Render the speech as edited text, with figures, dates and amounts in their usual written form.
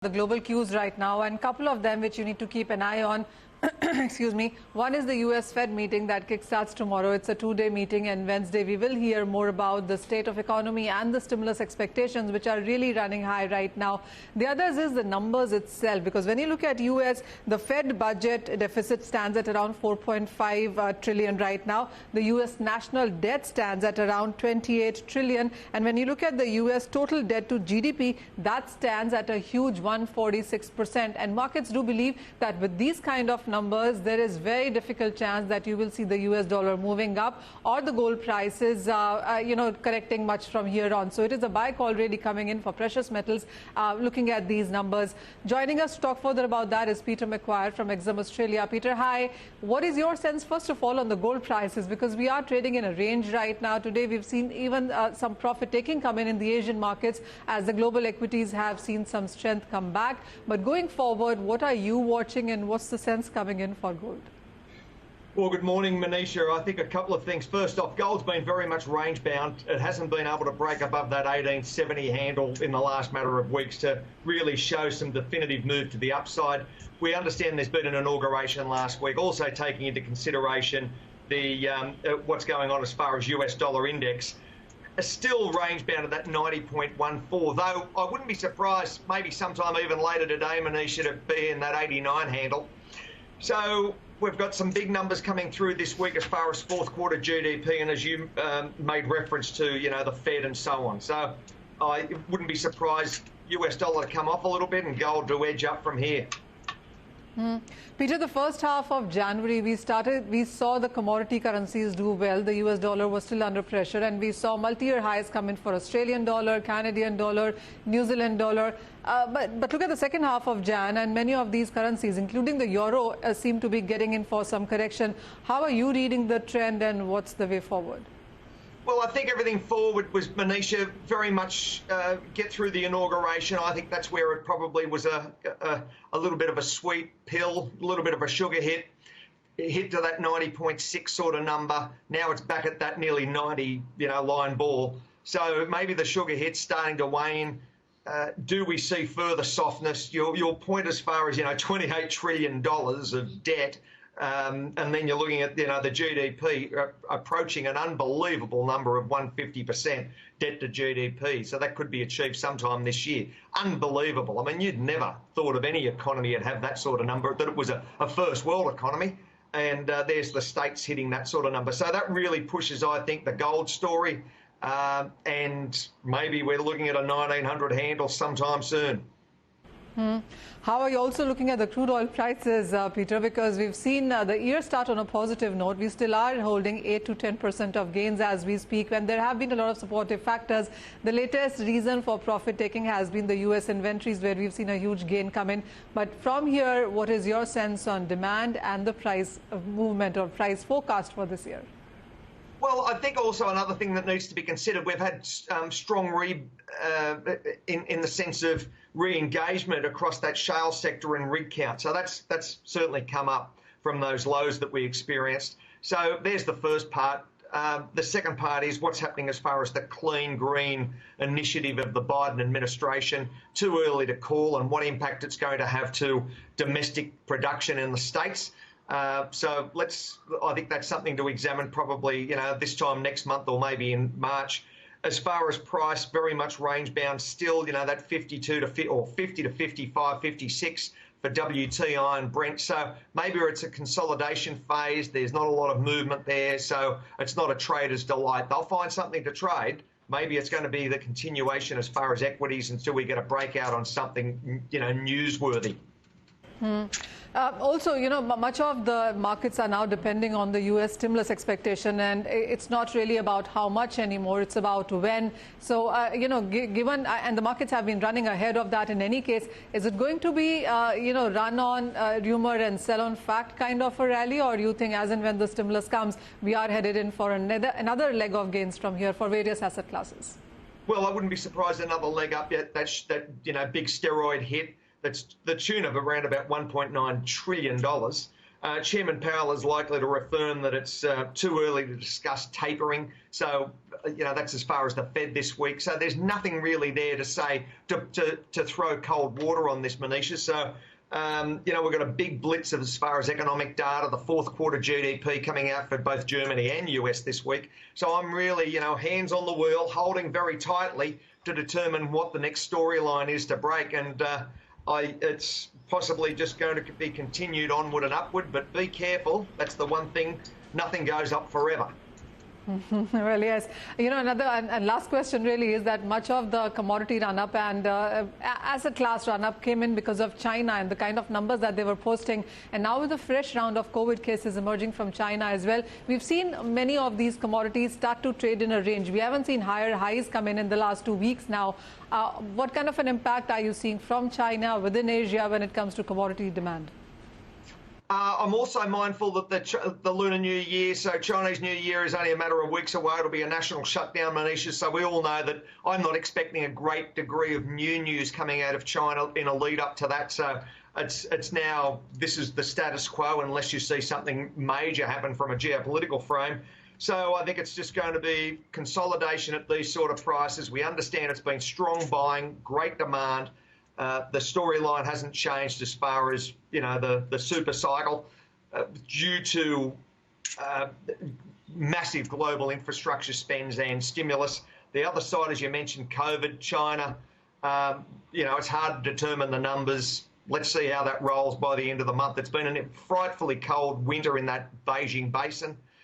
The global cues right now, and a couple of them which you need to keep an eye on. Excuse me. One is the US Fed meeting that kickstarts tomorrow. It's a two-day meeting, and Wednesday we will hear more about the state of economy and the stimulus expectations, which are really running high right now. The others is the numbers itself, because when you look at US, the Fed budget deficit stands at around 4.5 trillion right now. The US national debt stands at around 28 trillion. And when you look at the US total debt to GDP, that stands at a huge 146%. And markets do believe that with these kind of numbers, there is very difficult chance that you will see the US dollar moving up or the gold prices, correcting much from here on. So it is a buy call really coming in for precious metals, looking at these numbers. Joining us to talk further about that is Peter McGuire from Exim Australia. Peter, hi. What is your sense, first of all, on the gold prices? Because we are trading in a range right now. Today, we've seen even some profit taking come in the Asian markets as the global equities have seen some strength come back. But going forward, what are you watching and what's the sense coming in for gold? Well, good morning, Manisha. I think a couple of things. First off, gold's been very much range bound. It hasn't been able to break above that 1870 handle in the last matter of weeks to really show some definitive move to the upside. We understand there's been an inauguration last week, also taking into consideration the what's going on as far as US dollar index. Still range bound at that 90.14, though I wouldn't be surprised maybe sometime even later today, Manisha, to be in that 89 handle. So we've got some big numbers coming through this week as far as fourth quarter GDP, and as you made reference to, the Fed and so on. So I wouldn't be surprised US dollar to come off a little bit and gold to edge up from here. Peter, the first half of January, we saw the commodity currencies do well. The US dollar was still under pressure, and we saw multi-year highs come in for Australian dollar, Canadian dollar, New Zealand dollar. But look at the second half of Jan, and many of these currencies, including the euro, seem to be getting in for some correction. How are you reading the trend, and what's the way forward? Well, I think everything forward was, Manisha, very much get through the inauguration. I think that's where it probably was a little bit of a sweet pill, a little bit of a sugar hit. It hit to that 90.6 sort of number. Now it's back at that nearly 90, line ball. So maybe the sugar hit's starting to wane. Do we see further softness? Your point as far as, $28 trillion of debt. And then you're looking at, the GDP approaching an unbelievable number of 150% debt to GDP. So that could be achieved sometime this year. Unbelievable. I mean, you'd never thought of any economy would have that sort of number, that it was a first world economy. And there's the states hitting that sort of number. So that really pushes, I think, the gold story. And maybe we're looking at a 1900 handle sometime soon. How are you also looking at the crude oil prices, Peter? Because we've seen the year start on a positive note. We still are holding 8 to 10% of gains as we speak, when there have been a lot of supportive factors. The latest reason for profit taking has been the US inventories, where we've seen a huge gain come in. But from here, what is your sense on demand and the price movement or price forecast for this year? Well, I think also another thing that needs to be considered, we've had strong in the sense of re-engagement across that shale sector and rig count. So that's certainly come up from those lows that we experienced. So there's the first part. The second part is what's happening as far as the clean green initiative of the Biden administration. Too early to call, and what impact it's going to have to domestic production in the States. So I think that's something to examine probably, this time next month or maybe in March. As far as price, very much range bound still, that 52 to 50 to 55, 56 for WTI and Brent. So maybe it's a consolidation phase. There's not a lot of movement there. So it's not a trader's delight. They'll find something to trade. Maybe it's going to be the continuation as far as equities until we get a breakout on something, newsworthy. Also, much of the markets are now depending on the US stimulus expectation, and it's not really about how much anymore, it's about when. So, given, and the markets have been running ahead of that in any case, is it going to be, run on rumor and sell on fact kind of a rally, or do you think as and when the stimulus comes, we are headed in for another leg of gains from here for various asset classes? Well, I wouldn't be surprised another leg up yet, that big steroid hit. That's the tune of around about $1.9 trillion. Chairman Powell is likely to reaffirm that it's too early to discuss tapering. So, that's as far as the Fed this week. So there's nothing really there to say to throw cold water on this, Manisha. So, we've got a big blitz as far as economic data, the fourth quarter GDP coming out for both Germany and US this week. So I'm really, hands on the wheel, holding very tightly to determine what the next storyline is to break. And it's possibly just going to be continued onward and upward, but be careful. That's the one thing. Nothing goes up forever. Well, yes. Another and last question really is that much of the commodity run-up and asset class run-up came in because of China and the kind of numbers that they were posting. And now with a fresh round of COVID cases emerging from China as well, we've seen many of these commodities start to trade in a range. We haven't seen higher highs come in the last 2 weeks now. What kind of an impact are you seeing from China within Asia when it comes to commodity demand? I'm also mindful that the Lunar New Year, so Chinese New Year is only a matter of weeks away. It'll be a national shutdown, Manisha. So we all know that I'm not expecting a great degree of new news coming out of China in a lead up to that. So it's now, this is the status quo unless you see something major happen from a geopolitical frame. So I think it's just going to be consolidation at these sort of prices. We understand it's been strong buying, great demand. The storyline hasn't changed as far as, the super cycle due to massive global infrastructure spends and stimulus. The other side, as you mentioned, COVID, China, it's hard to determine the numbers. Let's see how that rolls by the end of the month. It's been a frightfully cold winter in that Beijing basin.